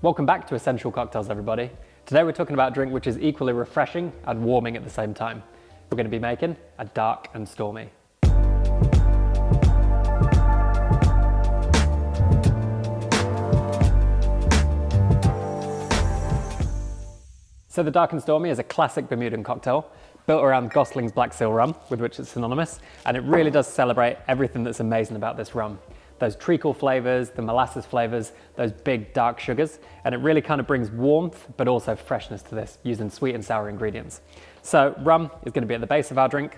Welcome back to Essential Cocktails, everybody. Today we're talking about a drink which is equally refreshing and warming at the same time. We're going to be making a Dark and Stormy. So the Dark and Stormy is a classic Bermudan cocktail built around Gosling's Black Seal rum, with which it's synonymous, and it really does celebrate everything that's amazing about this rum. Those treacle flavors, the molasses flavors, those big dark sugars, and it really kind of brings warmth but also freshness to this using sweet and sour ingredients. So rum is going to be at the base of our drink.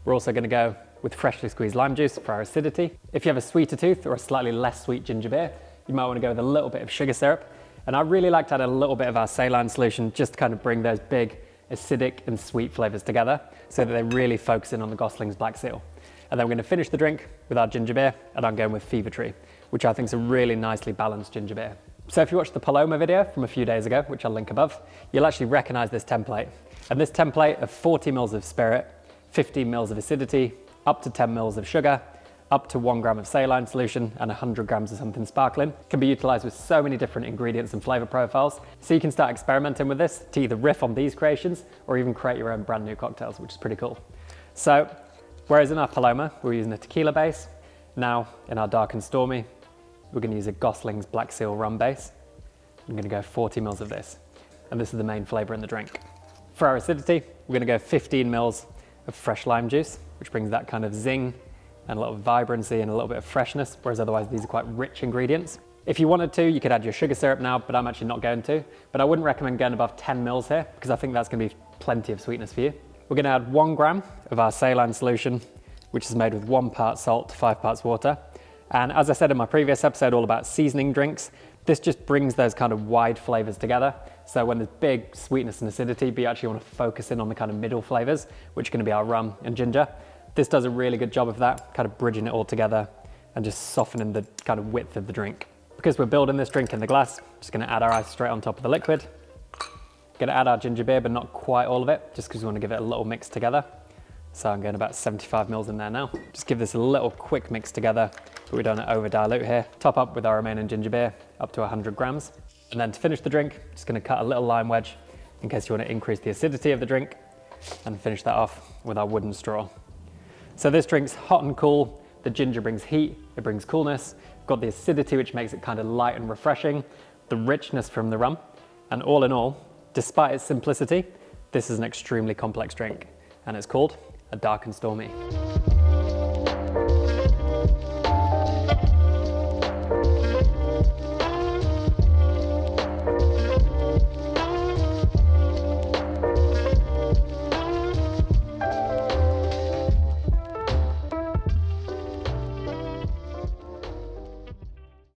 We're also going to go with freshly squeezed lime juice for our acidity. If you have a sweeter tooth or a slightly less sweet ginger beer, you might want to go with a little bit of sugar syrup. And I really like to add a little bit of our saline solution just to kind of bring those big acidic and sweet flavors together so that they really focus in on the Gosling's Black Seal. And then we're going to finish the drink with our ginger beer, and I'm going with Fever Tree, which I think is a really nicely balanced ginger beer. So if you watched the Paloma video from a few days ago, which I'll link above, you'll actually recognize this template. And this template of 40 mils of spirit, 15 mils of acidity, up to 10 mils of sugar, up to 1 gram of saline solution and 100 grams of something sparkling can be utilized with so many different ingredients and flavor profiles. So you can start experimenting with this to either riff on these creations or even create your own brand new cocktails, which is pretty cool. So whereas in our Paloma, we're using a tequila base, now in our Dark and Stormy, we're going to use a Gosling's Black Seal rum base. I'm going to go 40 mils of this, and this is the main flavor in the drink. For our acidity, we're going to go 15 mils of fresh lime juice, which brings that kind of zing and a lot of vibrancy and a little bit of freshness, whereas otherwise these are quite rich ingredients. If you wanted to, you could add your sugar syrup now, but I'm actually not going to. But I wouldn't recommend going above 10 mils here, because I think that's going to be plenty of sweetness for you. We're going to add 1 gram of our saline solution, which is made with 1 part salt to 5 parts water. And as I said in my previous episode all about seasoning drinks, this just brings those kind of wide flavors together. So when there's big sweetness and acidity, but you actually want to focus in on the kind of middle flavors, which are going to be our rum and ginger. This does a really good job of that, kind of bridging it all together and just softening the kind of width of the drink. Because we're building this drink in the glass, just going to add our ice straight on top of the liquid. Going to add our ginger beer, but not quite all of it, just because we want to give it a little mix together. So I'm going about 75 mils in there now. Just give this a little quick mix together, but we don't want to over dilute here. Top up with our remaining ginger beer, up to 100 grams. And then to finish the drink, just going to cut a little lime wedge in case you want to increase the acidity of the drink, and finish that off with our wooden straw. So this drink's hot and cool. The ginger brings heat, it brings coolness. Got the acidity, which makes it kind of light and refreshing. The richness from the rum. And all in all, despite its simplicity, this is an extremely complex drink, and it's called a Dark and Stormy.